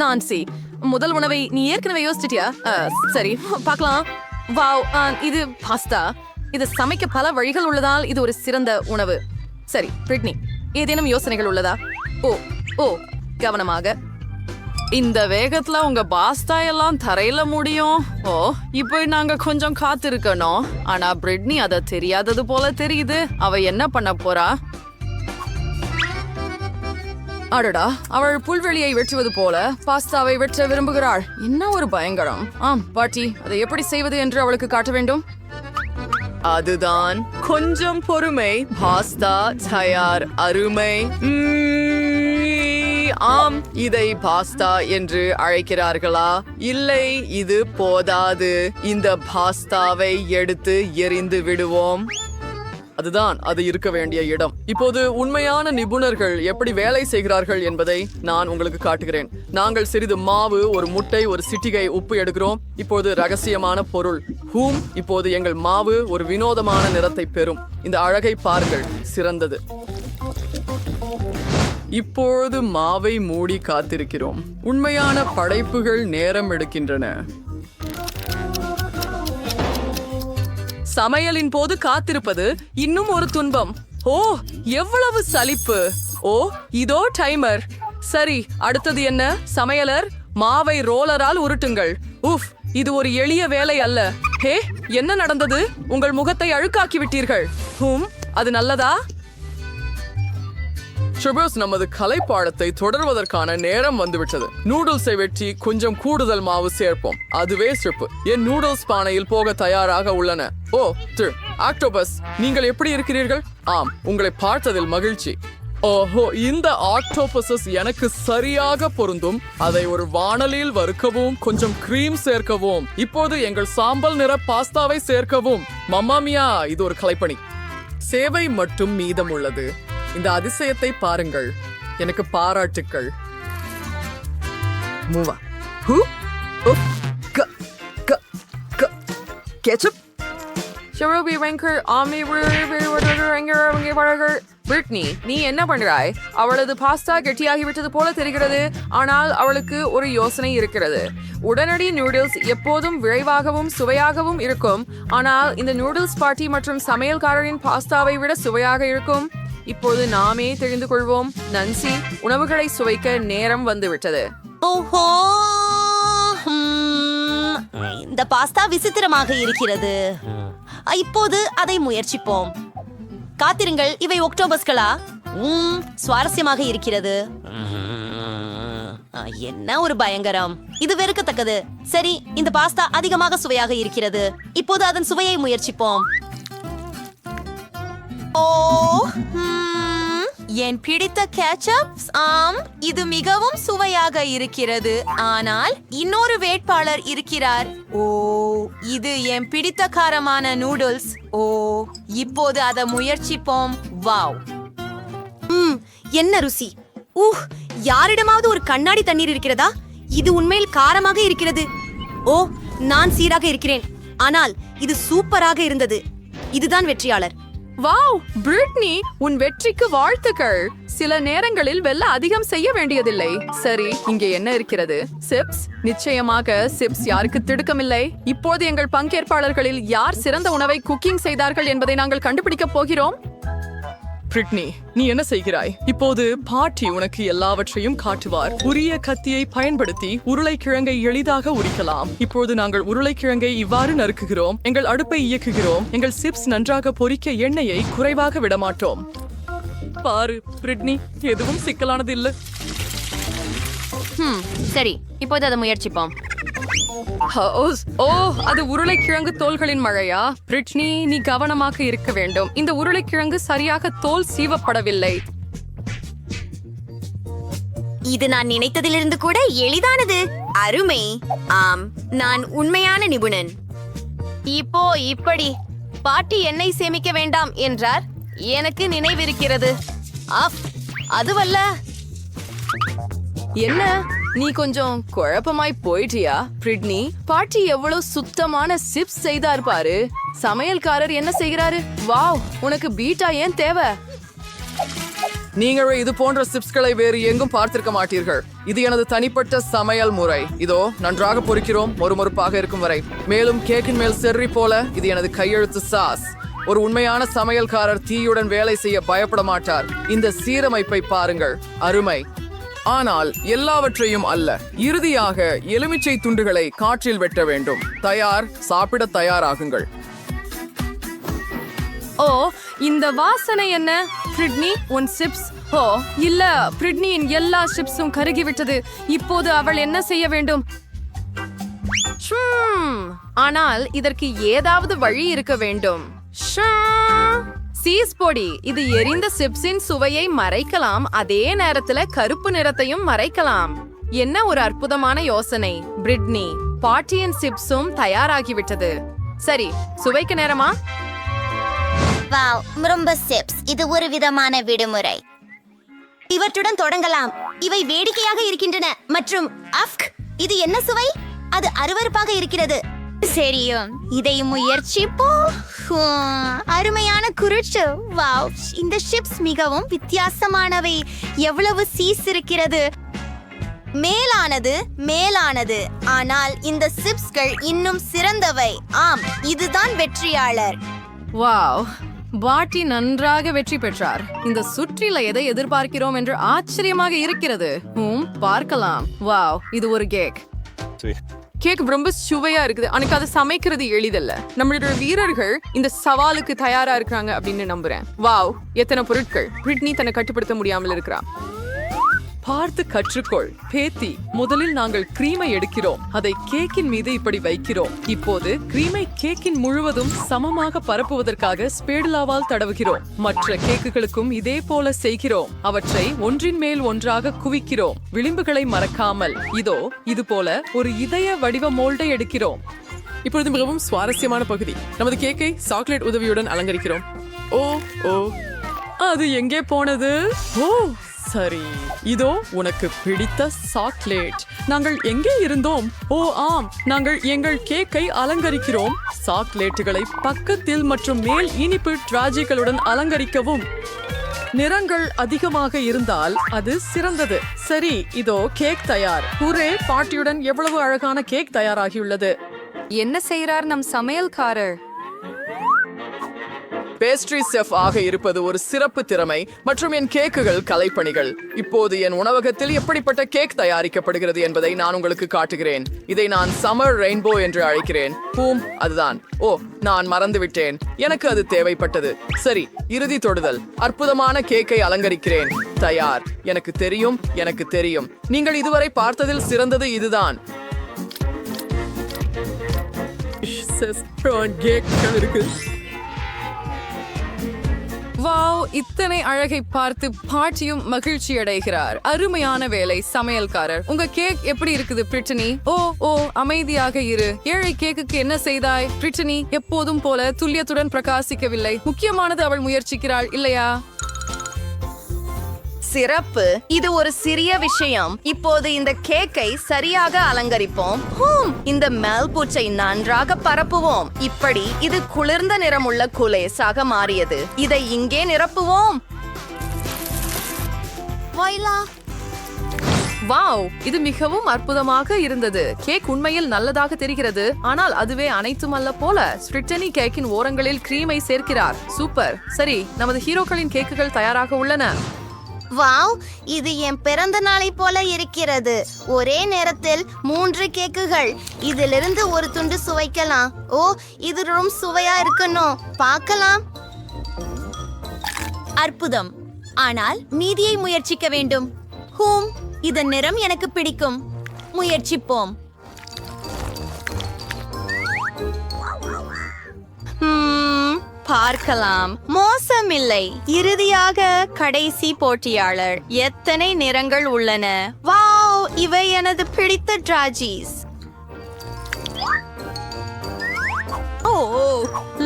Nancy, முதல் உணவை நீ ஏற்கனவே யோசிச்சிட்டியா? சரி, பார்க்கலாம். வாவ், இது பாஸ்தா. இது சமைக்க பல வழிகள் உள்ளதால் இது ஒரு சிறந்த உணவு. சரி பிரிட்னி, ஏதேனும் யோசனைகள் உள்ளதா? ஓ ஓ கவனமாக. இந்த வேகத்துல உங்க பாஸ்தா எல்லாம் தரையில முடியும். ஓ, இப்போ நாங்க கொஞ்சம் காத்திருக்கணும். ஆனா பிரிட்னி அதை தெரியாதது போல தெரியுது. அவ என்ன பண்ண போறா? அடடா, அவள் புல்வெளியை வெட்டுவது போல பாஸ்தாவை வெட்ட விரும்புகிறாள். என்ன ஒரு பயங்கரம். ஆம் பாட்டி, அதை எப்படி செய்வது என்று அவளுக்கு காட்ட வேண்டும். அதுதான், கொஞ்சம் பொறுமை. பாஸ்தா தயார். அருமை. ஆம், இதை பாஸ்தா என்று அழைக்கிறார்களா? இல்லை, இது போதாது. இந்த பாஸ்தாவை எடுத்து எறிந்து விடுவோம். அதுதான் அது இருக்க வேண்டிய இடம். இப்போது உண்மையான நிபுணர்கள் எப்படி வேலை செய்கிறார்கள் என்பதை நான் உங்களுக்கு காட்டுகிறேன். நாங்கள் சிறிது மாவு, ஒரு முட்டை, ஒரு சிட்டிகை உப்பு எடுக்கிறோம். இப்போது ரகசியமான பொருள் ஹூம். இப்போது எங்கள் மாவு ஒரு வினோதமான நிறத்தை பெறும். இந்த அழகை பாருங்கள், சிறந்தது. இப்பொழுது மாவை மூடி காத்திருக்கிறோம். உண்மையான படைப்புகள் நேரம் எடுக்கின்றன. சமையலின் போது காத்திருப்பது இன்னும் ஒரு துன்பம். ஓ, எவ்வளவு சலிப்பு. ஓ, இதோ டைமர். சரி, அடுத்தது என்ன? சமையலர், மாவை ரோலரால் உருட்டுங்கள். உஃப், இது ஒரு எளிய வேலை அல்ல. ஹே, என்ன நடந்தது? உங்கள் முகத்தை அழுக்காக்கி விட்டீர்கள். அது நல்லதா? ஷுபர்ஸ், நமது கலைப்பாடத்தை தொடர்வதற்கான நேரம் வந்துவிட்டது. நூடுல்ஸை வெட்டி கொஞ்சம் கூடுதல் மாவு சேர்ப்போம். அதுவே ஸ்ட்ரிப். என் நூடுல்ஸ் பானையில் போக தயாராக உள்ளன. ஓ, ஆக்டோபஸ், நீங்கள் எப்படி இருக்கிறீர்கள்? ஆம், உங்களை பார்த்ததில் மகிழ்ச்சி. ஓஹோ, இந்த ஆக்டோபஸஸ் எனக்கு சரியாக பொருந்தும். அதை ஒரு வாணலியில் வறுக்கவும், கொஞ்சம் கிரீம் சேர்க்கவும், இப்போது எங்கள் சாம்பல் நிற பாஸ்தாவை சேர்க்கவும். மம்மாமியா, இது ஒரு கலைப்பணி. சேவை மட்டும் மீதம் உள்ளது. இந்த அதிசயத்தை பாருங்கள். எனக்கு பாராட்டுக்கள். மூவா ஹூ ஓ க க க கெச்சப் ஷரோபி வெங்கர் ஆமி பிரிட்னி, நீ என்ன பண்றாய்? அவளது பாஸ்தா கெட்டியாகிவிட்டது போல தெரிகிறது. ஆனால் அவளுக்கு ஒரு யோசனை இருக்கிறது. உடனடி நூடுல்ஸ் எப்போதும் விரைவாகவும் சுவையாகவும் இருக்கும். ஆனால் இந்த நூடுல்ஸ் பார்ட்டி மற்றும் சமையல்காரரின் பாஸ்தாவை விட சுவையாக இருக்கும். இப்போது நாமே தெரிந்து கொள்வோம். நன்சி, உணவுகளை சுவைக்க நேரம் வந்துவிட்டது. ஓஹோ, இந்த பாஸ்தா விசித்திரமாக இருக்கிறது. இப்போது அதை முயற்சிப்போம். காத்திருங்கள், இவை ஒக்டோபஸ்களா? சுவாரஸ்யமாக இருக்கிறது. என்ன ஒரு பயங்கரம். இது வெறுக்கத்தக்கது. சரி, இந்த பாஸ்தா அதிகமாக சுவையாக இருக்கிறது. இப்போது அதன் சுவையை முயற்சிப்போம். ஓ, என் பிடித்த கேச்சப். ஆம், இது மிகவும் சுவையாக இருக்கிறது. ஆனால் இன்னொரு வேட்பாளர் இருக்கிறார். ஓ, இது என் பிடித்த காரமான நூடுல்ஸ். ஓ, இப்போது அதை முயற்சிப்போம். வாவ், என்ன ருசி. யாரிடமாவது ஒரு கண்ணாடி தண்ணீர் இருக்கிறதா? இது உண்மையில் காரமாக இருக்கிறது. ஓ, நான் சீராக இருக்கிறேன். ஆனால் இது சூப்பராக இருந்தது. இதுதான் வெற்றியாளர். வாவ், பிரிட்னி, உன் வெற்றிக்கு வாழ்த்துக்கள். சில நேரங்களில் வெல்ல அதிகம் செய்ய வேண்டியதில்லை. சரி, இங்கே என்ன இருக்கிறது? சிப்ஸ். நிச்சயமாக சிப்ஸ் யாருக்கு திடுக்கமில்லை. இப்போது எங்கள் பங்கேற்பாளர்களில் யார் சிறந்த உணவை குக்கிங் செய்தார்கள் என்பதை நாங்கள் கண்டுபிடிக்கப் போகிறோம். பிரிட்னி, நீ என்ன செய்கிறாய்? இப்போது பாட்டி உனக்கு எல்லாவற்றையும் காட்டுவார். உரிய கத்தியை பயன்படுத்தி உருளைக்கிழங்கை எளிதாக உரிக்கலாம். இப்போது நாங்கள் உருளைக்கிழங்கை இவ்வாறு நறுக்குகிறோம். எங்கள் அடுப்பை இயக்குகிறோம். எங்கள் சிப்ஸ் நன்றாக பொரிக்க எண்ணெயை குறைவாக விடமாட்டோம். பாரு பிரிட்னி, எதுவும் சிக்கலானது இல்லை. சரி, இப்போது அதை முயற்சிப்போம். ஓ, அது உருளைக்கிழங்கு தோல்களின் மழையா? பிரிட்னி, நீ கவனமாக இருக்க வேண்டும். இந்த உருளைக்கிழங்கு சரியாக தோல் சீவப்படவில்லை. இது நான் நினைத்ததிலிருந்து கூட எளிதானது. அருமை. ஆம், நான் உண்மையான நிபுணன். இப்போ இப்படி பாட்டி எண்ணெய் சேமிக்க வேண்டாம் என்றார். எனக்கு நினைவிருக்கிறது. அதுவல்ல. என்ன, நீ கொஞ்சம் குழப்பமாய் போயிட்டியா? பிரிட்னி, பாட்டி எவ்வளவு சுத்தமான சிப்ஸ் செய்தார் பாரு. சமையல்காரர் என்ன செய்கிறாரு? வாவ், உனக்கு பீட்டா ஏன் தேவை? நீங்கள் இது போன்ற சிப்ஸ்களை வேறு எங்கும் பார்த்திருக்க மாட்டீர்கள். இது எனது தனிப்பட்ட சமையல் முறை. இதோ நன்றாக பொரிக்கிறோம், மொறுமொறுப்பாக இருக்கும் வரை. மேலும் கேக்கின் மேல் செர்ரி போல இது எனது கையெழுத்து சாஸ். ஒரு உண்மையான சமையல்காரர் தீயுடன் வேலை செய்ய பயப்பட மாட்டார். இந்த சீரமைப்பை பாருங்கள், அருமை. ஆனால் எல்லாவற்றையும் அல்ல. இறுதியாக எலுமிச்சை துண்டுகளை காற்றில் வெட்ட வேண்டும். தயார், சாப்பிட தயாராகுங்கள். ஓ, இந்த வாசனை என்ன? பிரிட்னி, உன் சிப்ஸ். ஓ இல்ல, பிரிட்னியின் எல்லா சிப்ஸும் கருகிவிட்டது. இப்போது அவள் என்ன செய்ய வேண்டும்? ஆனால் இதற்கு ஏதாவது வழி இருக்க வேண்டும். சீஸ் பொடி. இது எரிந்த சிப்ஸின் சுவையை மறைக்கலாம், அதே நேரத்துல கருப்பு நிறத்தையும் மறைக்கலாம். என்ன ஒரு அற்புதமான யோசனை. பிரிட்னி, பாட்டியின் சிப்ஸும் தயாராகிவிட்டது. சரி, சுவைக்கு நேரமா? வாவ், ரொம்ப சிப்ஸ். இது ஒரு விதமான விடுமுறை. இவற்றுடன் தொடங்கலாம். இவை வேடிக்கையாக இருக்கின்றன. மற்றும் அஃப்க், இது என்ன சுவை? அது அருவருப்பாக இருக்கிறது. சரியும், இதை முயற்சிப்போம். அருமையான குருச்சு. வாவ், இந்த சிப்ஸ் மிகவும் வித்தியாசமானவை. எவ்வளவு சீஸ் இருக்கிறது. மேலானது. ஆனால் இந்த சிப்ஸ்கள் இன்னும் சிறந்தவை. ஆம், இதுதான் வெற்றியாளர். வாவ், பாட்டி நன்றாக வெற்றி பெற்றார். இந்த சுற்றில எதை எதிர்பார்க்கிறோம் என்று ஆச்சரியமாக இருக்கிறது. பார்க்கலாம். வாவ், இது ஒரு கேக். கேக் ரொம்ப சுவையா இருக்குது. எனக்கு அதை சமைக்கிறது எளிதல்ல. நம்மளுடைய வீரர்கள் இந்த சவாலுக்கு தயாரா இருக்காங்க அப்படின்னு நம்புறேன். வாவ், எத்தனை பொருட்கள். பிரிட்னி தன்னை கட்டுப்படுத்த முடியாமல் இருக்கிறா. பார்த்து கற்றுக்கொள் பேத்தி. முதலில் நாங்கள் கிரீமை எடுக்கிறோம், அதை கேக்கின் மீது இப்படி வைக்கிறோம். இப்போது கிரீமை கேக்கின் முழுவதும் சமமாக பரப்புவதற்காக ஸ்பேடுலாவால் தடவுகிறோம். மற்ற கேக்குகளுக்கும் இதே போல செய்கிறோம். அவற்றை ஒன்றின் மேல் ஒன்றாக குவிக்கிறோம், விளிம்புகளை மறக்காமல். இதோ இது போல ஒரு இதய வடிவ மோல்டை எடுக்கிறோம். இப்பொழுது மிகவும் சுவாரஸ்யமான பகுதி. நமது கேக்கை சாக்லேட் உதவியுடன் அலங்கரிக்கிறோம். ஓ ஓ, அது எங்கே போனது? ஓ சரி, இதோ உனக்கு பிடித்த சாக்லேட். நாங்கள் எங்கே இருந்தோம்? ஓ ஆம், நாங்கள் எங்கள் கேக்கை அலங்கரிக்கிறோம். சாக்லேட்டுகளை பக்கத்தில் மற்றும் மேல் இனிப்பு டிராஜிகளுடன் அலங்கரிக்கவும். நிறங்கள் அதிகமாக இருந்தால் அது சிறந்தது. சரி, இதோ கேக் தயார். ஹூரே, பாட்டியுடன் எவ்வளவு அழகான கேக் தயாராகியுள்ளது. என்ன செய்யறார் நம் சமையல்காரர்? பேஸ்ட்ரி செஃப் ஆக இருப்பது ஒரு சிறப்பு திறமை மற்றும் என் கேக்குகள் கலைப்பணிகள். இப்போது என் உணவகத்தில் எப்படிப்பட்ட கேக் தயாரிக்கப்படுகிறது என்பதை நான் உங்களுக்கு காட்டுகிறேன். இதை நான் சம்மர் ரெயின்போ என்று அழைக்கிறேன். அதுதான். ஓ, நான் மறந்துவிட்டேன், எனக்கு அது தேவைப்பட்டது. சரி, இறுதி தொடுதல். அற்புதமான கேக்கை அலங்கரிக்கிறேன். தயார். எனக்கு தெரியும். நீங்கள் இதுவரை பார்த்ததில் சிறந்தது இதுதான். வாவ், இத்தனை அழகை பார்த்து பாட்டியும் மகிழ்ச்சி அடைகிறார். அருமையான வேலை சமையல்காரர். உங்க கேக் எப்படி இருக்குது பிரிட்டனி? ஓ அமைதியாக இரு. ஏழை கேக்குக்கு என்ன செய்தாய் பிரிட்டனி? எப்போதும் போல துல்லியத்துடன் பிரகாசிக்கவில்லை. முக்கியமானது அவள் முயற்சிக்கிறாள் இல்லையா? சிறப்பு. இது ஒரு சிறிய விஷயம். இப்போது இந்த கேக்கை சரியாக அலங்கரிப்போம். இந்த மேல்பூச்சை நன்றாக பரப்புவோம். இப்படி இது குளிர்ந்த நிறமுள்ள குலேஸாக மாறியது. இதை இங்கே நிரப்புவோம். வாவ், இது மிகவும் அற்புதமாக இருந்தது. கேக் உண்மையில் நல்லதாக தெரிகிறது, ஆனால் அதுவே அனைத்தும் அல்ல போல. பிரிட்டனி கேக்கின் ஓரங்களில் கிரீமை சேர்க்கிறார். சூப்பர். சரி, நமது ஹீரோக்களின் கேக்குகள் தயாராக உள்ளன. வாவ், இது என் பிறந்த நாளை போல இருக்கிறது. ஒரே நேரத்தில் 3 கேக்குகள். இதிலிருந்து ஒரு துண்டு சுவைக்கலாம். ஓ, இது ரொம்ப சுவையா இருக்கணும். பார்க்கலாம். அற்புதம். ஆனால் மீதியை முயற்சிக்க வேண்டும். இதன் நிறம் எனக்கு பிடிக்கும். முயற்சிப்போம். பார்க்கலாம். மோசமில்லை. இறுதியாக கடைசி போட்டியாளர். எத்தனை நிறங்கள் உள்ளன. வாவ், இவை எனது பிடித்த டிராஜிஸ். ஓ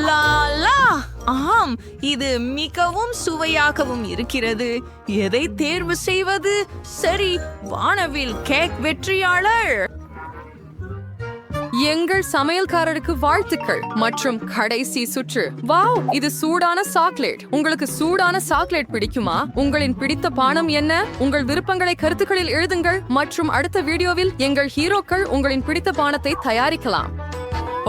லாலா, ஆம், இது மிகவும் சுவையாகவும் இருக்கிறது. எதை தேர்வு செய்வது? சரி, வானவில் கேக் வெற்றியாளர். எங்கள் சமையல்காரருக்கு வாழ்த்துக்கள் மற்றும் கடைசி சுற்று. வாவ், இது சூடான சாக்லேட். உங்களுக்கு சூடான சாக்லேட் பிடிக்குமா? உங்களின் பிடித்த பானம் என்ன? உங்கள் விருப்பங்களை கருத்துக்களில் எழுதுங்கள் மற்றும் அடுத்த வீடியோவில் எங்கள் ஹீரோக்கள் உங்களின் பிடித்த பானத்தை தயாரிக்கலாம்.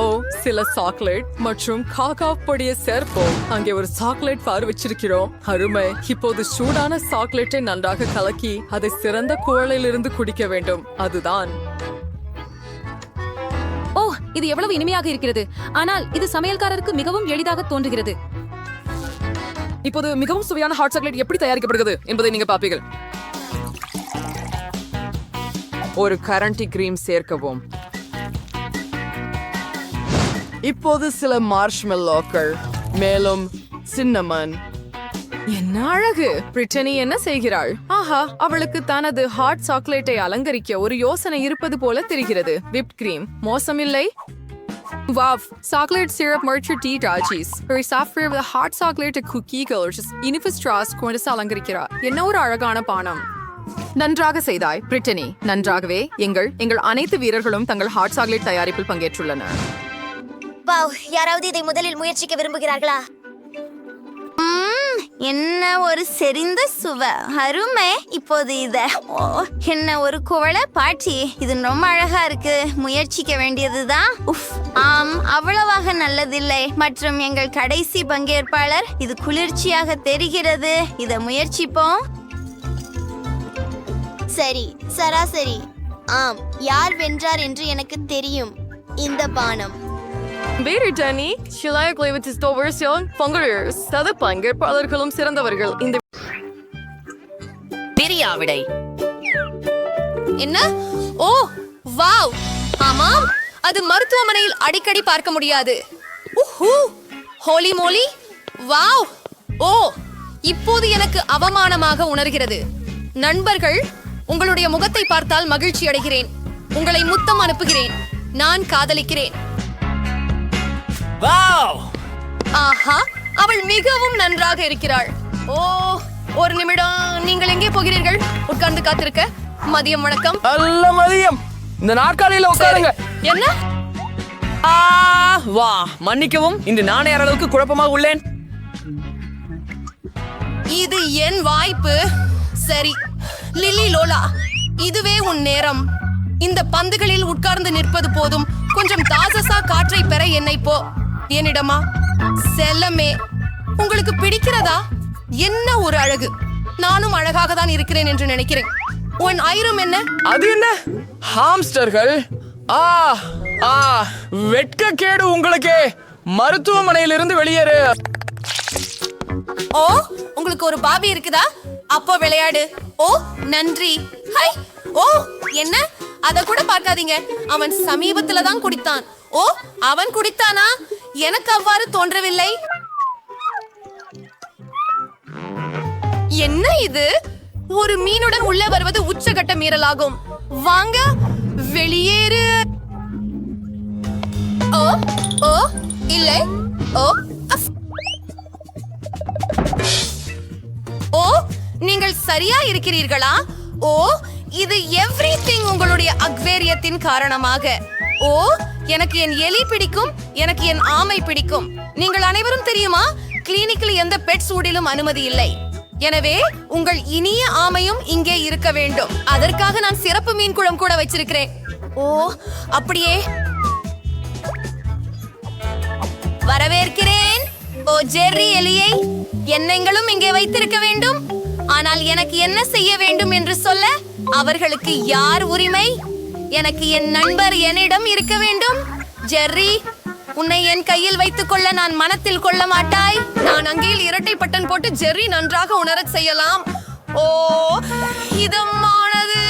ஓ, சில சாக்லேட் மற்றும் காகா பொடியை சேர்ப்போம். அங்கே ஒரு சாக்லேட் பார் வச்சிருக்கிறோம். அருமை. இப்போது சூடான சாக்லேட்டை நன்றாக கலக்கி அதை சிறந்த குவளையில் இருந்து குடிக்க வேண்டும். அதுதான். ஓ, இது எவ்வளவு இனிமையாக இருக்கிறது. ஆனால் இது சமையல்காரருக்கு மிகவும் எளிதாக தோன்றுகிறது. இப்போது மிகவும் சுவையான ஹாட் சாக்லேட் எப்படி தயாரிக்கப்படுகிறது என்பதை நீங்க பாப்பீர்கள். ஒரு கரண்டி கிரீம் சேர்க்கவும். இப்போது சில மார்ஷ்மெல்லோக்கள், மேலும் சின்னமன். என்ன அழகு! பிரிட்டனி என்ன செய்கிறாள்? ஆஹா, அவளுக்கு தனது ஹாட் சாக்லேட்டை அலங்கரிக்க ஒரு யோசனை இருப்பது போல தெரிகிறது. விப்ட் கிரீம் மோசமில்லை. வாவ், சாக்லேட் சிரப் மற்றும் டீ ராஜீஸ் ஒரு சாஃப்ட்வேர் with ஹாட் சாக்லேட் குக்கீகள் இனிப்பு ஸ்ட்ராஸ் கொண்டு அலங்கரிக்கிறார். என்ன ஒரு அழகான பானம்! நன்றாக செய்தாய் பிரிட்டனி. நன்றாகவே. எங்கள் அனைத்து வீரர்களும் தங்கள் ஹாட் சாக்லேட் தயாரிப்பில் பங்கேற்றுள்ளனர். வாவ், யாராவது இதை முதலில் முயற்சிக்க விரும்புகிறார்களா? என்ன ஒரு செறிந்த சுவை! அருமை. இப்போது என்ன ஒரு குவளை பாட்டி! இது ரொம்ப அழகா இருக்கு. முயற்சிக்க வேண்டியதுதான். ஆம், அவ்வளவாக நல்லதில்லை. மற்றும் எங்கள் கடைசி பங்கேற்பாளர், இது குளிர்ச்சியாக தெரிகிறது. இதை முயற்சிப்போம். சரி, சராசரி. ஆம், யார் வென்றார் என்று எனக்கு தெரியும். இந்த பானம் பிரிட்டனி பங்கேற்பாளர்களும் சிறந்தவர்கள். இந்த பிரியாவிடை என்ன? ஓ, வாவ்! ஆமாம், அது மருத்துவமனையில் அடிக்கடி பார்க்க முடியாது. ஹோலி மோலி! வாவ்! ஓ, இப்போது எனக்கு அவமானமாக உணர்கிறது. நண்பர்கள், உங்களுடைய முகத்தை பார்த்தால் மகிழ்ச்சி அடைகிறேன். உங்களை முத்தம் அனுப்புகிறேன். நான் காதலிக்கிறேன். ஆஹா, அவள் மிகவும் நன்றாக இருக்கிறாள். ஓ, ஒரு நிமிடம். நீங்கள் எங்கே போகிறீர்கள்? உட்கார்ந்து காத்திருக்க. மதியம் வணக்கம். நல்ல மதியம். இந்த நாற்காலியில உட்காருங்க. என்ன? வா, மன்னிக்கவும். இன்று நானே அளவுக்கு குழப்பமாக உள்ளேன். இது என் வாய்ப்பு. சரி, லில்லி லோலா, இதுவே உன் நேரம். இந்த பந்துகளில் உட்கார்ந்து நிற்பது போதும். கொஞ்சம் தாசசா காற்றை பெற என்னை போ. என்னிடமா? செல்லமே, உங்களுக்கு பிடிக்கிறதா? என்ன ஒரு அழகு! நானும் அழகாக தான் இருக்கிறேன் என்று நினைக்கிறேன். உன் ஐரம் என்ன? அது என்ன? ஹாம்ஸ்டர்கள். வெட்கக்கேடு உங்களுக்கு. மருத்துவமனையிலிருந்து வெளியேறு. ஓ, உங்களுக்கு ஒரு பாபி இருக்குதா? அப்போ விளையாடு. ஓ, நன்றி. ஹை! ஓ, என்ன? அத கூட பார்க்காதீங்க. அவன் சமீபத்துல தான் குடித்தான். ஓ, அவன் குடித்தானா? எனக்கு அவ்வாறு தோன்றவில்லை. என்ன இது? ஒரு மீனுடன் உள்ள வருவது உச்சகட்ட மீறலாகும். வாங்க, வெளியேறு. ஓ, ஓ, இல்லை. ஓ, ஓ, நீங்கள் சரியா இருக்கிறீர்களா? ஓ, இது எவ்ரிதிங் உங்களுடைய அக்வேரியத்தின் காரணமாக. ஓ, எனக்கு என் எலி பிடிக்கும். எனக்கு என் ஆமை பிடிக்கும். நீங்கள் அனைவரும் தெரியுமா, கிளினிக்கில் எந்த பெட் சூடிலும் அனுமதி இல்லை. எனவே உங்கள் இனிய ஆமையும் இங்கே இருக்க வேண்டும். அதற்காக நான் சிறப்பு மீன் குளம் கூட வச்சிருக்கிறேன். ஓ, அப்படியே வரவேற்கிறேன். ஓ, ஜெர்ரி எலியை என்னங்களும் இங்கே வைத்திருக்க வேண்டும். ஆனால் எனக்கு என்ன செய்ய வேண்டும் என்று சொல்ல அவர்களுக்கு யார் உரிமை? எனக்கு என் நண்பர் என்னிடம் இருக்க வேண்டும். ஜெர்ரி, உன்னை என் கையில் வைத்துக் கொள்ள நான் மனத்தில் கொள்ள மாட்டாய். நான் அங்கேயில் இரட்டை பட்டன் போட்டு ஜெர்ரி நன்றாக உணரச் செய்யலாம். ஓ, இதமானது.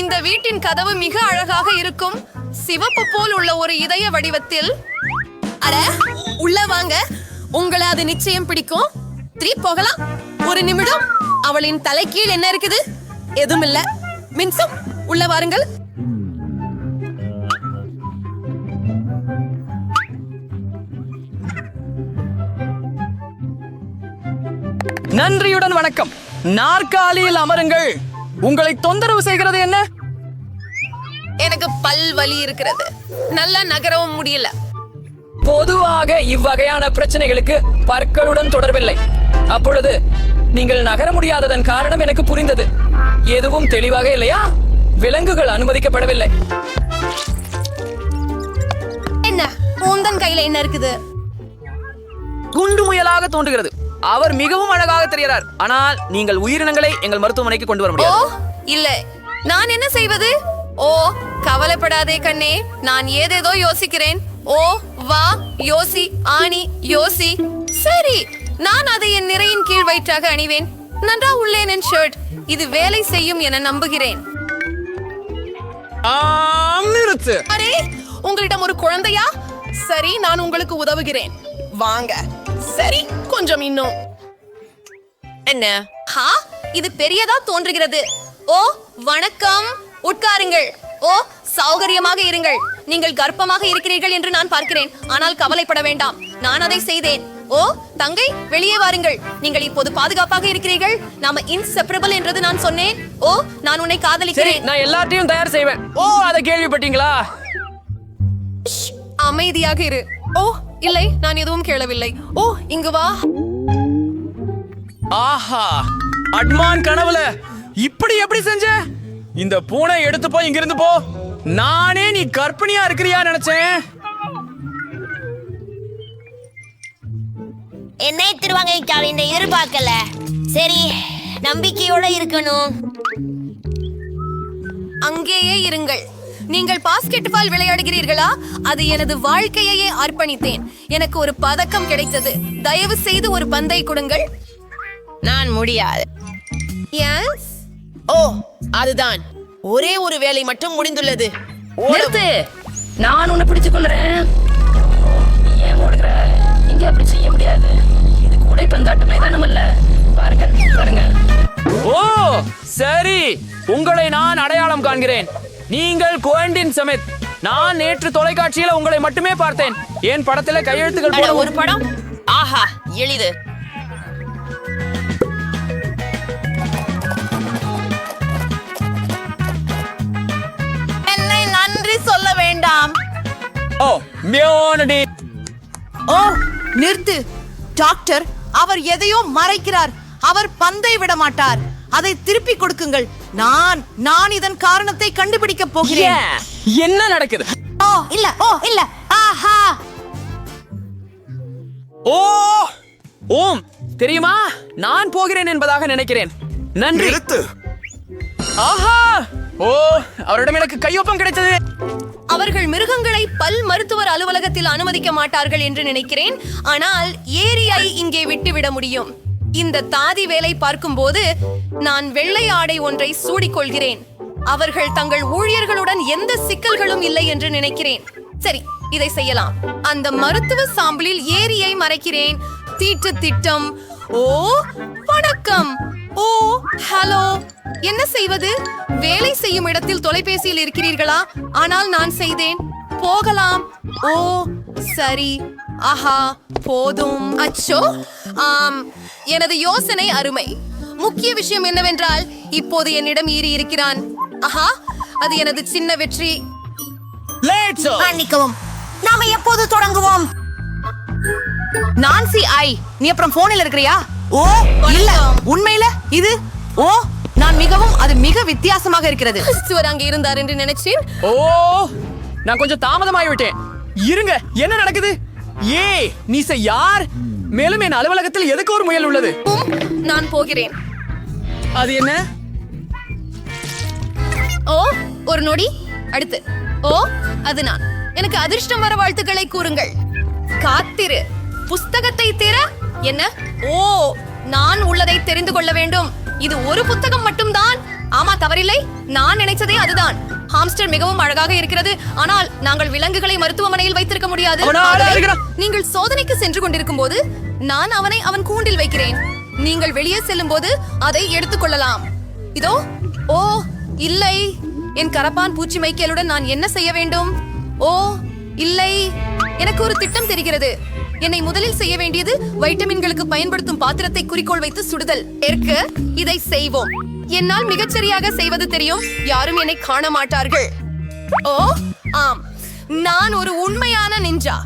இந்த வீட்டின் கதவு மிக அழகாக இருக்கும். சிவப்பு போல் உள்ள ஒரு இதய வடிவத்தில். அட, உள்ள வாங்க. உங்களை அது நிச்சயம் பிடிக்கும். போகலாம். ஒரு நிமிடம். அவளின் தலைக்கீழ் என்ன இருக்குது? எதுவும் இல்ல. மின்சம், உள்ள வாருங்கள். நன்றியுடன் வணக்கம். நாற்காலியில் அமருங்கள். உங்களை தொந்தரவு செய்கிறது என்ன? எனக்கு பல் வலி இருக்கிறது, நல்லா நகரவும் முடியல. பொதுவாக இவ்வகையான பிரச்சனைகளுக்கு பற்களுடன் தொடர்பில்லை. அப்பொழுது நீங்கள் நகர முடியாததன் காரணம் எனக்கு புரிந்தது. எதுவும் தெளிவாக இல்லையா? விலங்குகள் அனுமதிக்கப்படவில்லை. என்ன உந்தன் கையில என்ன இருக்குது? குண்டு முயலாக தோன்றுகிறது. அவர் மிகவும் அழகாக தெரிகிறார். ஆனால் நீங்கள் உயிரினங்களை எங்கள் மருத்துவமனைக்கு கொண்டு வர ஓ முடியாது. இல்ல, நான் என்ன செய்வது? ஓ கவலைப்படாதே கண்ணே, நான் ஏதேதோ யோசிக்கிறேன். ஓ வா யோசி ஆணி யோசி. சரி, நான் அதை என் நிறையின் கீழ் வயிற்றாக அணிவேன். நன்றா உள்ளேன் என் ஷர்ட். இது வேலை செய்யும் என நம்புகிறேன். நிறுத்து. அரே, உங்களிடம் ஒரு குழந்தையா? சரி, நான் உங்களுக்கு உதவுகிறேன். வாங்க. சரி, கொஞ்சம் இன்னும். என்ன? ஹா, இது பெரியதா தோன்றுகிறது. ஓ வணக்கம், உட்காருங்கள். ஓ சௌகரியமாக இருங்கள். நீங்கள் கர்ப்பமாக இருக்கிறீர்கள் என்று நான் பார்க்கிறேன். ஆனால் கவலைப்பட வேண்டாம், நான் அதை செய்தேன். ஓ தங்கை, வெளியே வாருங்கள். நீங்கள் இப்போது பாதுகாப்பாக இருக்கிறீர்கள். நாம இன்செப்பரபிள் என்றது நான் சொன்னேன். ஓ நான் உன்னை சரி, காதலிக்கிறேன். நான் எல்லாத்தையும் தயார் செய்வேன். ஓ, அதை கேள்விப்பட்டீங்களா? அமைதியாக இரு. ஓ இல்லை, நான் எதுவும் கேளவில்லை. ஓ இங்கு வா. ஆஹா, அட்மான் கனவுல இப்படி எப்படி செஞ்ச? இந்த பூனை எடுத்து போய் இங்கிருந்து போ. நானே நீ கர்ப்பிணியா இருக்கிறியா நினைச்சேன். என்னை திருவாங்க எதிர்பார்க்கல. சரி, நம்பிக்கையோட இருக்கணும். அங்கேயே இருங்கள். நீங்கள் பாஸ்கெட் பால் விளையாடுகிறீர்களா? அது எனது வாழ்க்கையையே அர்ப்பணித்தேன். எனக்கு ஒரு பதக்கம் கிடைத்தது. தயவு செய்து ஒரு பந்தை கொடுங்கள். நான் முடியாது. எஸ். ஓ அதுதான், ஒரே ஒரு வேலை மட்டும் முடிந்துள்ளது. நிறுத்து, நான் உன்னை பிடிச்சு கொள்றேன். நீ ஏன் ஓடுகிற? இங்க அப்படி செய்ய முடியாது. இது கூடைப்பந்தாட்டு மைதானம் அல்ல. பாருங்க பாருங்க. ஓ சரி, உங்களை நான் அடையாளம் காண்கிறேன். நீங்கள் குவெண்டின் சமித். நான் நேற்று தொலைக்காட்சியில உங்களை மட்டுமே பார்த்தேன். என் படத்துல கையெழுத்துக்கள் அட, போட ஒரு படம். ஆஹா, எளிது. என்னை நன்றி சொல்ல வேண்டாம். ஓ மியோனடி. ஓ நிறுத்து டாக்டர், அவர் எதையோ மறைக்கிறார். அவர் பந்தை விட மாட்டார். அதை திருப்பி கொடுக்குங்கள். நான் இதன் காரணத்தை கண்டுபிடிக்க போகிறேன். என்ன நடக்குது? ஓ இல்ல ஆஹா. ஓ ஓம், தெரியுமா, நான் போகிறேன் என்பதாக நினைக்கிறேன். நன்றி. ஆஹா, ஓ அவரிடம் எனக்கு கையொப்பம் கிடைத்தது. அவர்கள் மிருகங்களை பல் மருத்துவர் அலுவலகத்தில் அனுமதிக்க மாட்டார்கள் என்று நினைக்கிறேன். ஆனால் ஏரியை இங்கே விட்டுவிட முடியும். இந்த தாதி வேலை பார்க்கும்போது நான் வெள்ளை ஆடை ஒன்றை சூடிக்கொள்கிறேன். அவர்கள் தங்கள் ஊழியர்களுடன் எந்த சிக்கல்களும் இல்லை என்று நினைக்கிறேன். சரி, இதை செய்யலாம். அந்த மருத்துவ சாம்பிளில் ஏரியை மறைக்கிறேன். தீட்டு திட்டம். ஓ வணக்கம். ஓ ஹலோ. என்ன செய்வது? வேலை செய்யும் இடத்தில் தொலைபேசியில் இருக்கிறீர்களா? ஆனால் நான் செய்தேன். போகலாம். ஓ சரி. ஆஹா, போதும். அச்சோ, ஆம், எனது யோசனை அருமை. முக்கிய விஷயம் என்னவென்றால், இப்போது என்னிடம் ஈரி இருக்கிறான். ஆஹா, அது எனது சின்ன வெற்றி. மன்னிக்கவும், நாம எப்போது தொடங்குவோம்? நான்சி ஐ, நீ அப்புறம் போனில் இருக்கிறியா? ஓ இல்ல, உண்மையில இது ஓ அது மிக வித்தியாசமாக இருக்கிறது. கிறிஸ்துவர் அங்கே இருந்தார் என்று நினைச்சேன். ஓ நான் கொஞ்சம் தாமதமாகி விட்டேன். இருங்க, என்ன நடக்குது? நீ யார்? மேலும் என் அலுவலகத்தில் எதுக்கு ஒரு முயல் உள்ளது? நான் போகிறேன். அது என்ன? ஓ ஒரு நொடி. அடுத்து. ஓ அது நான். எனக்கு அதிர்ஷ்டம் வர வாழ்த்துக்களை கூறுங்கள். காத்திரு. புஸ்தகத்தை திற. என்ன? ஓ நான் உள்ளதை தெரிந்து கொள்ள வேண்டும். இது ஒரு புத்தகம் மட்டும்தான். ஆமா, தவறில்லை. நான் நினைச்சதே அதுதான். ஹாம்ஸ்டர் மிகவும் அழகாக இருக்கிறது. ஆனால் நாங்கள் விலங்குகளை மருத்துவமனையில் வைத்திருக்க முடியாது. நீங்கள் சோதனைக்கு சென்று கொண்டிருக்கும் போது நான் அவனை அவன் கூண்டில் வைக்கிறேன். நீங்கள் வெளியே செல்லும் போது அதை எடுத்துக்கொள்ளலாம். இதோ. ஓ இல்லை, என் கரப்பான் பூச்சி மைக்கேலுடன் நான் என்ன செய்ய வேண்டும்? ஓ இல்லை, எனக்கு ஒரு திட்டம் தெரிகிறது. என்னை முதலில் செய்ய வேண்டியது வைட்டமின்களுக்கு பயன்படுத்தும் பாத்திரத்தை குறிக்கோள் வைத்து சுடுதல். இதை செய்வோம். என்னால் மிகச்சரியாக செய்வது தெரியும். யாரும் என்னை காண மாட்டார்கள். ஓ ஆம், நான் ஒரு உண்மையான நிஞ்சா.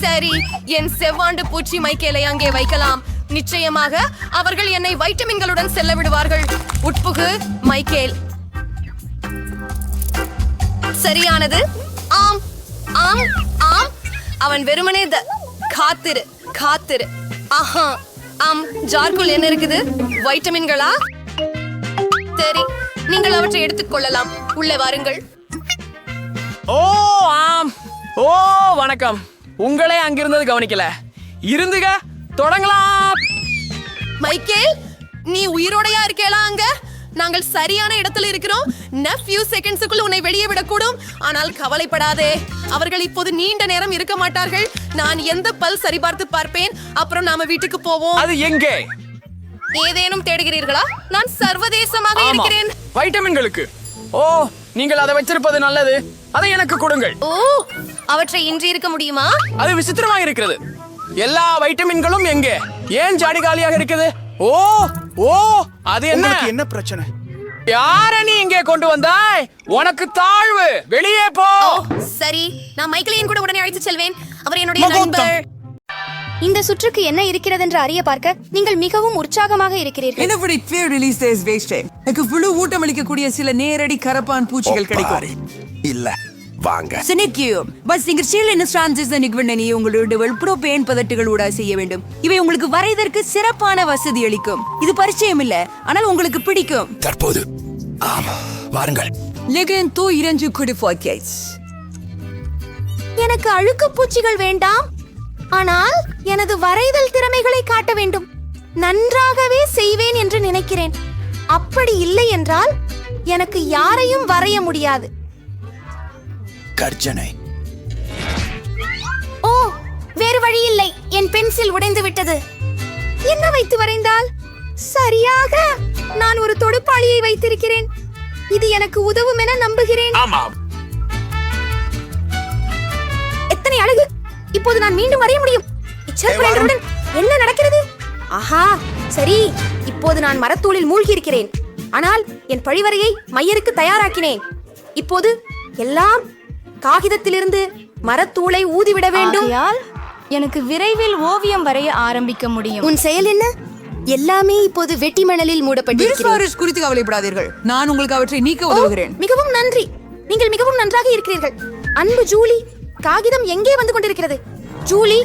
சரி, என் செவ்வாண்டு பூச்சி மைக்கேலை அங்கே வைக்கலாம். நிச்சயமாக அவர்கள் என்னை வைட்டமின்களுடன் செல்ல விடுவார்கள். உட்புகு மைக்கேல். சரியானது. ஆம் ஆம் ஆம், அவன் வெறுமனே காத்திரு காத்திரு. ஆஹா, ஆம், ஜார்க்குள் என்ன இருக்குது? வைட்டமின்களா? சரி, நீங்கள் அவற்றை எடுத்துக்கொள்ளலாம். உள்ளே வாருங்கள். ஓ ஆம். ஓ வணக்கம். உங்களே அங்கிருந்தது கவனிக்கல. இருந்துக, தொடங்கலாம். மைக்கேல், நீ உயிரோடையா இருக்கேளா? அங்க நாங்கள் சரியான இடத்துல இருக்கிறோம். few செகண்ட்ஸுக்குள் உன்னை வெளியே விடக்கூடும். ஆனால் கவலைப்படாதே, அவர்கள் இப்போது நீண்ட நேரம் இருக்க மாட்டார்கள். நான் எந்த பல் சரிபார்த்து பார்ப்பேன். அப்புறம் நாம வீட்டுக்கு போவோம். அது எங்கே? ஏதேனும் தேடுகிறீர்களா? நான் சர்வதேசமாக ஆமா, இருக்கிறேன். வைட்டமின்களுக்கு. ஓ, நீங்கள் அதை வச்சிருப்பது நல்லது. அதை எனக்கு கொடுங்கள். ஓ, அவற்றை இன்றி இருக்க முடியுமா? அது விசித்திரமாக இருக்கிறது. எல்லா வைட்டமின்களும் எங்கே? ஏன் ஜாடி காலியாக இருக்குது? ஓ ஓ, அது என்ன பிரச்சனை? யார நீ இங்கே கொண்டு வந்தாய்? உனக்கு தாழ்வு. வெளியே போ. சரி, நான் மைக்கேலையும் கூட உடனே அழைத்து செல்வேன். அவர் என்னுடைய நண்பர். இந்த சுற்றுக்கு என்ன இருக்கிறது என்று அறிய பார்க்க நீங்கள் மிகவும் உற்சாகமாக இருக்கிறீர்கள். என்னபடி ஃபேர் ரிலீஸ் டேஸ் வேஸ்ட். எனக்கு புழு ஊட்டமளிக்கக்கூடிய சில நேரடி கரப்பான் பூச்சிகள் கிடைக்கும். இல்ல, வாங்க. சினிக்கியும் பஸ் நீங்கள் ஸ்டீல் இன்ஸ்டான்சஸ் நிகழ்வனி உங்களோட வெல்ப்ரோ பேன் பதட்டுகளோட செய்ய வேண்டும். இவை உங்களுக்கு வரைதற்கு சிறப்பான வசதி அளிக்கும். இது பரிச்சயம் இல்ல, ஆனால் உங்களுக்கு பிடிக்கும். தற்போது ஆமா, வாருங்கள். லெகன் தூ இரஞ்சு குடி ஃபாக்கேஸ். எனக்கு அழுக்கு பூச்சிகள் வேண்டாம், ஆனால் எனது வரைதல் திறமைகளை காட்ட வேண்டும். நன்றாகவே செய்வேன் என்று நினைக்கிறேன். அப்படி இல்லை என்றால் எனக்கு யாரையும் வரைய முடியாது. கர்ஜனை. ஓ, வேறு வழி இல்லை. என் பென்சில் உடைந்து விட்டது. என்ன வைத்து வரைந்தால் சரியாக? நான் ஒரு தொடுப்பாளியை வைத்திருக்கிறேன். இது எனக்கு உதவும் என நம்புகிறேன். ஆமாம். எத்தனை அழகு! இப்போது நான் மீண்டும் வரைய முடியும். இச்சற்புடன் என்ன நடக்கிறது? ஆஹா, சரி, இப்போது நான் மரத்தூளில் மூழ்கி இருக்கிறேன். ஆனால் என் பழிவரையை மையருக்கு தயாராக்கினேன். இப்போது எல்லாம் காகிதத்திலிருந்து மரத்தூளை ஊதிவிட வேண்டும். எனக்கு விரைவில் ஓவியம் வரைய ஆரம்பிக்க முடியும். உன் செயல் என்ன? எல்லாமே இப்போது வெட்டி மணலில் மூடப்பட்டிருக்கிறது. குறித்து கவலைப்படாதீர்கள், நான் உங்களுக்கு அவற்றை நீக்க உதவுகிறேன். மிகவும் நன்றி, நீங்கள் மிகவும் நன்றாக இருக்கிறீர்கள். அன்பு ஜூலி, காகிதம் எங்கே வந்து கொண்டிருக்கிறது? ஜூலி,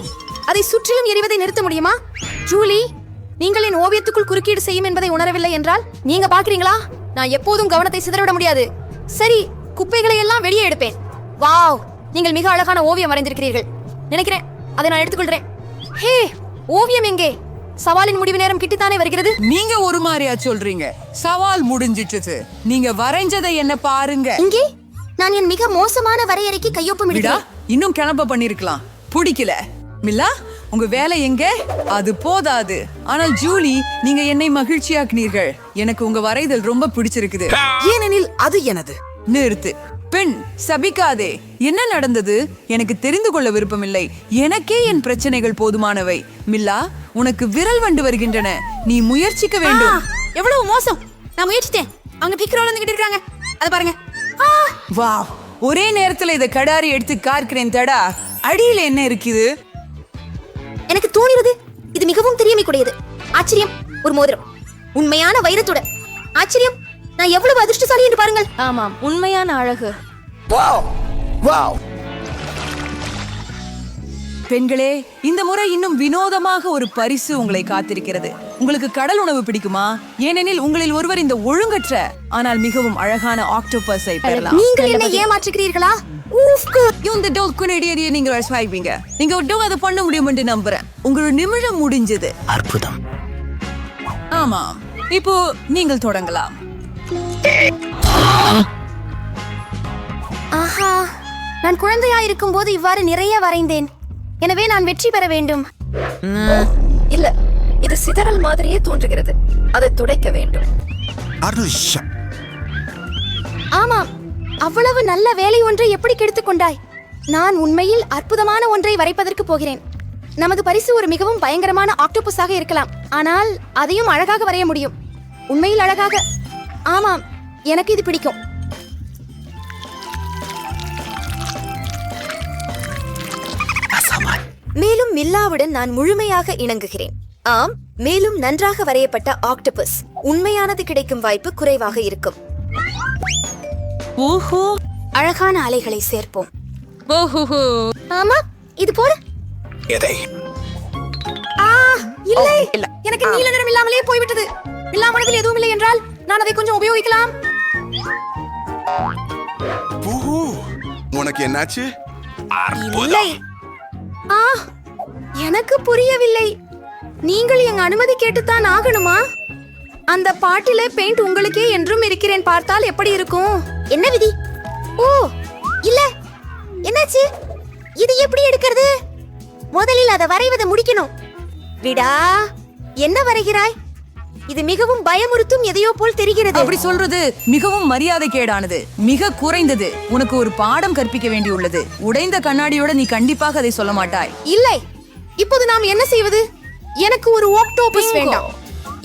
அதை சுற்றிலும் எறிவதை நிறுத்த முடியுமா? ஜூலி, நீங்கள் என் ஓவியத்துக்குள் குறுக்கீடு செய்யும் என்பதை உணரவில்லை என்றால் நீங்க பாக்குறீங்களா? நான் எப்போதும் கவனத்தை சிதறவிட முடியாது. சரி, குப்பைகளை எல்லாம் வெளியே எடுப்பேன். வாவ், நீங்கள் மிக அழகான ஓவியம் வரைந்திருக்கிறீர்கள். நினைக்கிறேன் அதை நான் எடுத்துக்கொள்றேன். ஹே, ஓவியம் எங்கே? சவாலின் முடிவு நேரம் கிட்டித்தானே வருகிறது. நீங்க ஒரு மாதிரியா சொல்றீங்க? சவால் முடிஞ்சிட்டு நீங்க வரைஞ்சதை என்ன பாருங்க. இங்கே நான் என் மிக மோசமான வரையறைக்கு கையொப்பமிடுகிறேன். இன்னும் கிளம்ப பண்ணிருக்கலாம். பிடிக்கல. மில்லா, உங்க வேலை எங்க? அது போதாது. ஆனால் ஜூலி, நீங்க என்னை மகிழ்ச்சியாக்குனீர்கள். எனக்கு உங்க வரைதல் ரொம்ப பிடிச்சிருக்குது. ஏனெனில் அது எனது. நிறுத்து. பெண், சபிக்காதே. என்ன நடந்தது? எனக்கு தெரிந்து கொள்ள விருப்பமில்லை. எனக்கே என் பிரச்சனைகள் போதுமானவை. மில்லா, உனக்கு விரல் வண்டு வருகின்றன. நீ முயற்சிக்க வேண்டும். எவ்வளவு மோசம்! நான் முயற்சித்தேன். அவங்க பிக்ரோல வந்துகிட்டு இருக்காங்க. அத பாருங்க. வாவ், ஒரே நேரத்துல இத கடாரி எடுத்து கார்க்கிறேன். தடா, அடியில என்ன இருக்குது? எனக்கு தோணுகிறது இது மிகவும் திறமைக்குடையது. ஆச்சரியம், ஒரு மோதிரம் உண்மையான வைரத்துடன். ஆச்சரியம், நான் எவ்வளவு அதிர்ஷ்டசாலி என்று பாருங்கள். ஆமாம், உண்மையான அழகு. Wow wow. பெண்களே, இந்த முறை இன்னும் வினோதமாக ஒரு பரிசு உங்களை காத்திருக்கிறது. உங்களுக்கு கடல் உணவு பிடிக்குமா? ஏனெனில் உங்களில் ஒருவர் இந்த ஒழுங்கற்ற ஆனால் மிகவும் அழகான ஆக்டோபஸை பெறலாம். நீங்கள் என்ன ஏமாற்றுகிறீர்களா? இந்த டோல்குனேடியை நீங்கள் ஸ்வைப்பீங்க. நீங்க ஒட்டும் அதை பண்ண முடியும் என்று நம்புறேன். உங்களோட நிமிடம் முடிஞ்சது. அற்புதம். ஆமாம், இப்போ நீங்கள் தொடங்கலாம். ஆஹா, நான் குழந்தையா இருக்கும் போது இவ்வாறு நிறைய வரைந்தேன். எனவே நான் வெற்றி பெற வேண்டும். இல்ல, இது சிதறல் மாதிரியே தோன்றுகிறது. அதை துடைக்க வேண்டும். ஆமாம், அவ்வளவு நல்ல வேலை ஒன்றை எப்படி கெடுத்துக் கொண்டாய்? நான் உண்மையில் அற்புதமான ஒன்றை வரைப்பதற்கு போகிறேன். நமது பரிசு ஒரு மிகவும் பயங்கரமான ஆக்டோபஸாக இருக்கலாம், ஆனால் அதையும் அழகாக வரைய முடியும். உண்மையில் அழகாக. ஆமாம், எனக்கு இது பிடிக்கும். மில்லாவுடன் நான் முழுமையாக இணங்குகிறேன். ஆம், மேலும் நன்றாக வரையப்பட்ட ஆக்டோபஸ் உண்மையானது கிடைக்கும் வாய்ப்பு குறைவாக இருக்கும். ஓஹோ அழகான அலைகளை சேர்ப்போம். ஓஹோ ஆமா, இது போல. எதை? இல்லை, எனக்கு நீல நிறம் இல்லாமலே போய்விட்டது. இல்லாமனதில் எதுவும் இல்லை என்றால் நான் அதை கொஞ்சம் உபயோகிக்கலாம். உனக்கு என்னாச்சு? இல்லை, எனக்கு புரியவில்லை. நீங்கள் எங்க அனுமதி கேட்டுத்தான் ஆகணுமா? அந்த பாட்டில பெயிண்ட் உங்களுக்கே என்றும் இருக்கிறேன். பார்த்தால் எப்படி இருக்கும்? என்ன விதி? ஓ இல்ல, என்னாச்சு? இது எப்படி எடுக்கிறது? முதலில் அதை வரைவதை முடிக்கணும். விடா, என்ன வரைகிறாய்? இது மிகவும் பயமுறுத்தும் எதையோ போல் தெரிகிறது. அப்படி சொல்றது மிகவும் மரியாதை கேடானது, மிக குறைந்தது. உனக்கு ஒரு பாடம் கற்பிக்க வேண்டியுள்ளது. உடைந்த கண்ணாடியோட நீ கண்டிப்பாக அதை சொல்ல மாட்டாய். இல்லை, இப்போது நாம் என்ன செய்வது? எனக்கு ஒரு ஆக்டோபஸ் வேண்டாம்.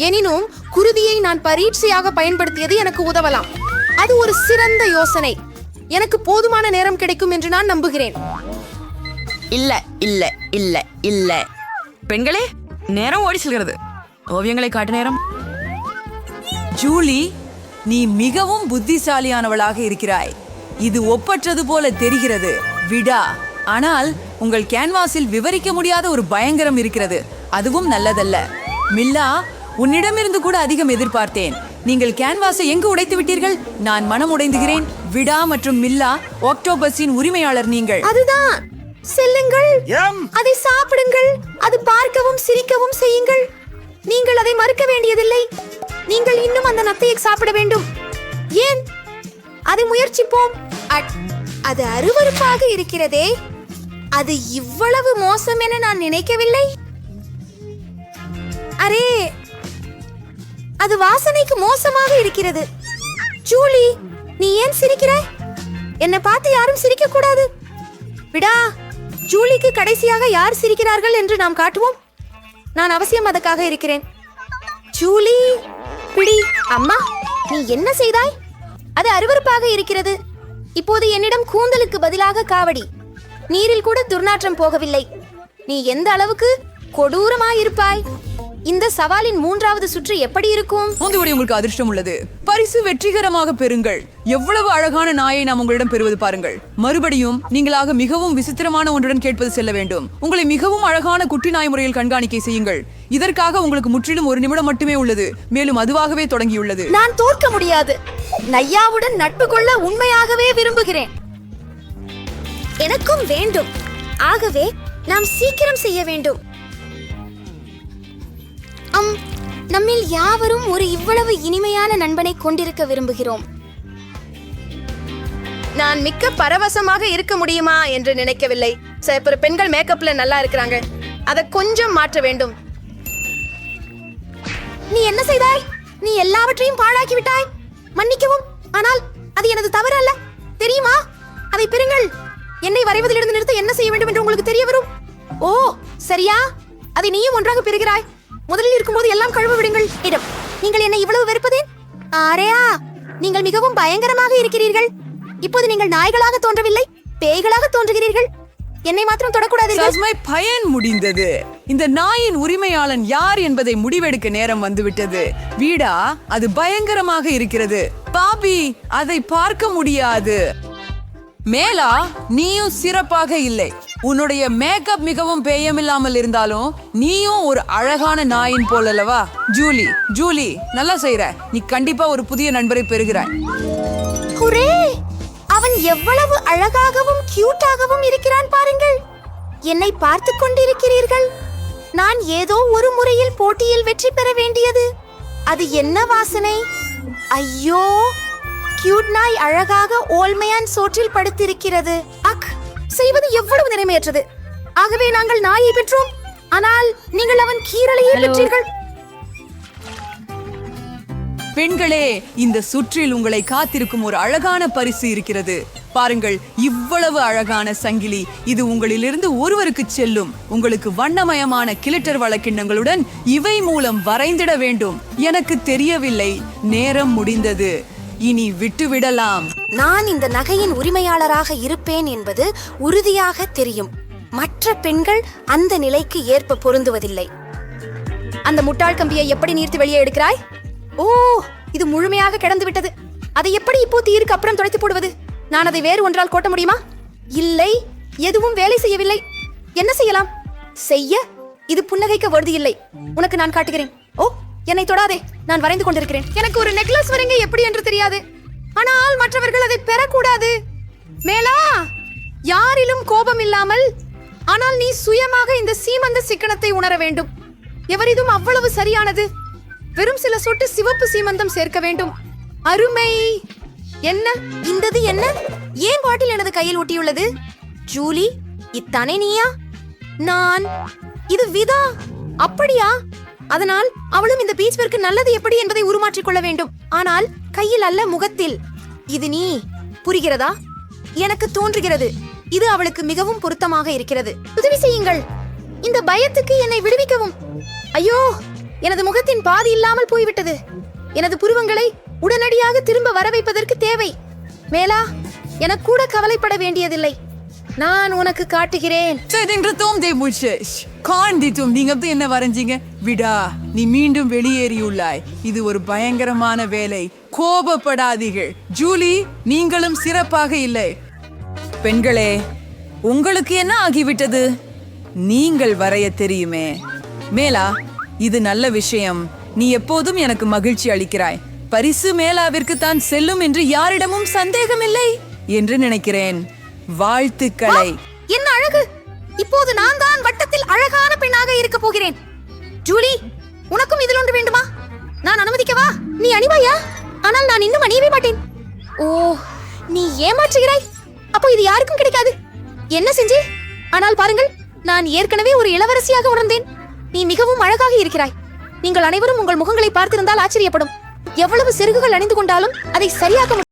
எனினும் குருதியை நான் பரீட்சையாக பயன்படுத்தியது எனக்கு உதவலாம். அது ஒரு சிறந்த யோசனை. எனக்கு போதுமான நேரம் கிடைக்கும் என்று நான் நம்புகிறேன். இல்ல இல்ல இல்ல இல்ல பெண்களே, நேரம் ஓடி செல்கிறது. ஓவியங்களை காட்டு நேரம். ஜூலி, நீ மிகவும் புத்திசாலியானவளாக இருக்கிறாய். இது ஒப்பற்றது போல தெரிகிறது. விடா, ஆனால் உங்கள் கேன்வாஸில் விவரிக்க முடியாத ஒரு பயங்கரம் இருக்கிறது. அதுவும் நல்லதல்ல. மில்லா, உன்னிடமிருந்து கூட அதிகம் எதிர்பார்த்தேன். நீங்கள் கேன்வாஸை எங்கு உடைத்து விட்டீர்கள்? நான் மனம் உடைந்துகிறேன். விடா மற்றும் மில்லா, ஆக்டோபஸின் உரிமையாளர் நீங்கள். அதுதான். செல்லுங்கள், அதை சாப்பிடுங்கள். அது பார்க்கவும் சிரிக்கவும் செய்யுங்கள். நீங்கள் அதை மறுக்க வேண்டியதில்லை. நீங்கள் இன்னும் அந்த நத்தையை சாப்பிட வேண்டும். ஏன்? அதை முயற்சிப்போம். அது அருவருப்பாக இருக்கிறதே. அது இவ்வளவு மோசம் என நான் நினைக்கவில்லை. அரே, அது வாசனைக்கு மோசமாக இருக்கிறது. ஜூலி, நீ ஏன் சிரிக்கிறாய்? என்னை பார்த்து யாரும் சிரிக்க கூடாது. விடா, ஜூலிக்கு கடைசியாக யார் சிரிக்கிறார்கள் என்று நாம் காட்டுவோம். நான் அவசியம் அதற்காக இருக்கிறேன். ஜூலி, பிடி. அம்மா, நீ என்ன செய்தாய்? அது அருவருப்பாக இருக்கிறது. இப்போது என்னிடம் கூந்தலுக்கு பதிலாக காவடி. நீரில் கூட துர்நாற்றம் போகவில்லை. நீ எந்த அளவுக்கு கொடூரமாயிருப்பாய்? இந்த சவாலின் 3வது சுற்று எப்படி இருக்கும்? உங்களுக்கு அதிர்ஷ்டம் உள்ளது. பரிசு வெற்றிகரமாக பெறுங்கள். எவ்வளவு அழகான நாயை நாம் உங்களிடம் பெறுவது பாருங்கள். மறுபடியும் நீங்களாக மிகவும் விசித்திரமான ஒன்றுடன் கேட்பது செல்ல வேண்டும். உங்களை மிகவும் அழகான குட்டி நாய் முறையில் கண்காணிக்கை செய்யுங்கள். இதற்காக உங்களுக்கு முற்றிலும் 1 நிமிடம் மட்டுமே உள்ளது. மேலும் அதுவாகவே தொடங்கியுள்ளது. நான் தோற்க முடியாது. நையாவுடன் நட்பு கொள்ள உண்மையாகவே விரும்புகிறேன். எனக்கும் வேண்டும். ஆகவே நாம் சீக்கிரம் செய்ய வேண்டும். நம்மில் யாவரும் ஒரு இவ்வளவு இனிமையான நண்பனை கொண்டிருக்க விரும்புகிறோம். நான் மிக்க பரவசமாக இருக்க முடியுமா என்று நினைக்கவில்லை. சில பெண்கள் மேக்கப்ல நல்லா இருக்கிறாங்க. அதை கொஞ்சம் மாற்ற வேண்டும். நீ என்ன செய்தாய்? நீ எல்லாவற்றையும் பாழாக்கி விட்டாய். மன்னிக்கவும், ஆனால் அது எனது தவறு அல்ல. தெரியுமா? அதை பெறுங்கள். என்னை வரைவதிலிருந்து நிறுத்த என்ன செய்ய வேண்டும் என்று உங்களுக்கு தெரிய வரும். ஓ சரியா, அதை நீயும் ஒன்றாக பெறுகிறாய். முதலில் இருக்கும்போது எல்லாம் கழுவ விடுங்கள். இடம், நீங்கள் என்னை இவ்வளவு வெறுப்பதேன்? ஆரையா, நீங்கள் மிகவும் பயங்கரமாக இருக்கிறீர்கள். இப்போது நீங்கள் நாய்களாக தோன்றவில்லை, பேய்களாக தோன்றுகிறீர்கள். என்னை மாத்திரம் தொடக்கூடாதீர்கள். பயன் முடிந்தது. இந்த நாயின் உரிமையாளன் யார் என்பதை முடிவெடுக்க நேரம் வந்துவிட்டது. வீடா, அது பயங்கரமாக இருக்கிறது. பாபி, அதை பார்க்க முடியாது. மேலா, நீயும் சிறப்பாக இல்லை. உன்னுடைய மேக்கப் மிகவும் பேயமில்லாமல் இருந்தாலும் நீயும் ஒரு அழகான நாயின் போலல்லவா? ஜூலி, ஜூலி, நல்லா செய்யற. நீ கண்டிப்பா ஒரு புதிய நண்பரை பெறுகிறாய். ஹுரே! அவன் எவ்வளவு அழகாகவும் கியூட்டாகவும் இருக்கிறான் பாருங்கள். என்னை பார்த்து கொண்டிருக்கிறீர்கள். நான் ஏதோ ஒரு முறையில் போட்டியில் வெற்றி பெற வேண்டியது. அது என்ன வாசனை? ஐயோ, கியூட் நாய் அழகாக ஓல்மையான் சோற்றில் படுத்திருக்கிறது. அக், செய்வது எவ்வளவு நிறைமையற்றது. ஆகவே நாங்கள் நாயை பெற்றோம், ஆனால் நீங்கள் அவன் கீரலையே பெற்றீர்கள். பெண்களே, இந்த சுற்றில் உங்களை காத்திருக்கும் ஒரு அழகான பரிசு இருக்கிறது. பாருங்கள், இவ்வளவு அழகான சங்கிலி. இது உங்களிலிருந்து ஒருவருக்கு செல்லும். உங்களுக்கு வண்ணமயமான கிளிட்டர் வழக்கிண்ணங்களுடன் இவை மூலம் வரைந்திட வேண்டும். எனக்கு தெரியவில்லை. நேரம் முடிந்தது. இனி விட்டுவிடலாம். நான் இந்த நகையின் உரிமையாளராக இருப்பேன் என்பது உறுதியாக தெரியும். மற்ற பெண்கள் அந்த நிலைக்கு ஏற்ப பொருந்துவதில்லை. அந்த முட்டாள் கம்பியை எப்படி நீர்த்து வெளியே எடுக்கிறாய்? ஓ, இது முழுமையாக கிடந்து விட்டது. அதை எப்படி இப்போ தீருக்கு அப்புறம் துடைத்து போடுவது? நான் அதை வேறு ஒன்றால் கோட்ட முடியுமா? இல்லை, எதுவும் வேலை செய்யவில்லை. என்ன செய்யலாம்? இது புன்னகைக்க வருது இல்லை. உனக்கு நான் காட்டுகிறேன். ஓ, என்னை தொடாதே, நான் வரைந்து கொண்டிருக்கிறேன். எனக்கு ஒரு நெக்லஸ் வரைங்க எப்படி என்று தெரியாது, ஆனால் மற்றவர்கள் அதை பெறக்கூடாது. மேலா, யாரிலும் கோபம் இல்லாமல், ஆனால் நீ சுயமாக இந்த சீமந்த சிக்கனத்தை உணர வேண்டும். எவரிதும் அவ்வளவு சரியானது. வெறும் சில சொட்டு சிவப்பு சீமந்தம் சேர்க்க வேண்டும். அருமை. என்ன இந்தது? என்ன ஏன் பாட்டில் எனது கையில் ஒட்டியுள்ளது? ஜூலி, இத்தானே நீயா? நான் இது விதா. அப்படியா? அதனால் அவளும் இந்த பீச்விற்கு நல்லது எப்படி என்பதை உருமாற்றிக் கொள்ள வேண்டும். ஆனால் கையில் அல்ல, முகத்தில். இது நீ, புரிகிறதா? எனக்கு தோன்றுகிறது இது அவளுக்கு மிகவும் பொருத்தமாக இருக்கிறது. உதவி செய்யுங்கள், இந்த பயத்துக்கு என்னை விடுவிக்கவும். ஐயோ, எனது முகத்தின் பாதி இல்லாமல் போய்விட்டது. எனது புருவங்களை உடனடியாக திரும்ப வர வைப்பதற்கு தேவை. மேலா, எனக்கு கூட கவலைப்பட வேண்டியதில்லை. நான் உனக்கு காட்டுகிறேன். நீங்க என்ன வரைஞ்சீங்க? விடா, நீ மீண்டும் வெளியேறியுள்ளாய். இது ஒரு பயங்கரமான வேலை. கோபப்படாதீர்கள். ஜூலி, நீங்களும் சிறப்பாக இல்லை. பெண்களே, உங்களுக்கு என்ன ஆகிவிட்டது? நீங்கள் வரைய தெரியுமே. மேலா, இது நல்ல விஷயம். நீ எப்போதும் எனக்கு மகிழ்ச்சி அளிக்கிறாய். பரிசு மேலாவிற்கு தான் செல்லும் என்று யாரிடமும் சந்தேகம் இல்லை என்று நினைக்கிறேன். வாழ்த்துக்களை. என்ன அழகு! இப்போது நான் தான் வட்டத்தில் அழகான பெண்ணாக இருக்க போகிறேன். ஜூலி, உனக்கும் இதில் ஒன்று வேண்டுமா? நான் அனுமதிக்கவா? நீ அணிவாயா? ஆனால் நான் இன்னும் அணியவே மாட்டேன். ஓ, நீ ஏமாற்றுகிறாய். அப்போ இது யாருக்கும் கிடைக்காது. என்ன செஞ்சே? ஆனால் பாருங்கள், நான் ஏற்கனவே ஒரு இளவரசியாக உணர்ந்தேன். நீ மிகவும் அழகாக இருக்கிறாய். நீங்கள் அனைவரும் உங்கள் முகங்களை பார்த்திருந்தால் ஆச்சரியப்படும். எவ்வளவு செருகுகள் அணிந்து கொண்டாலும் அதை சரியாக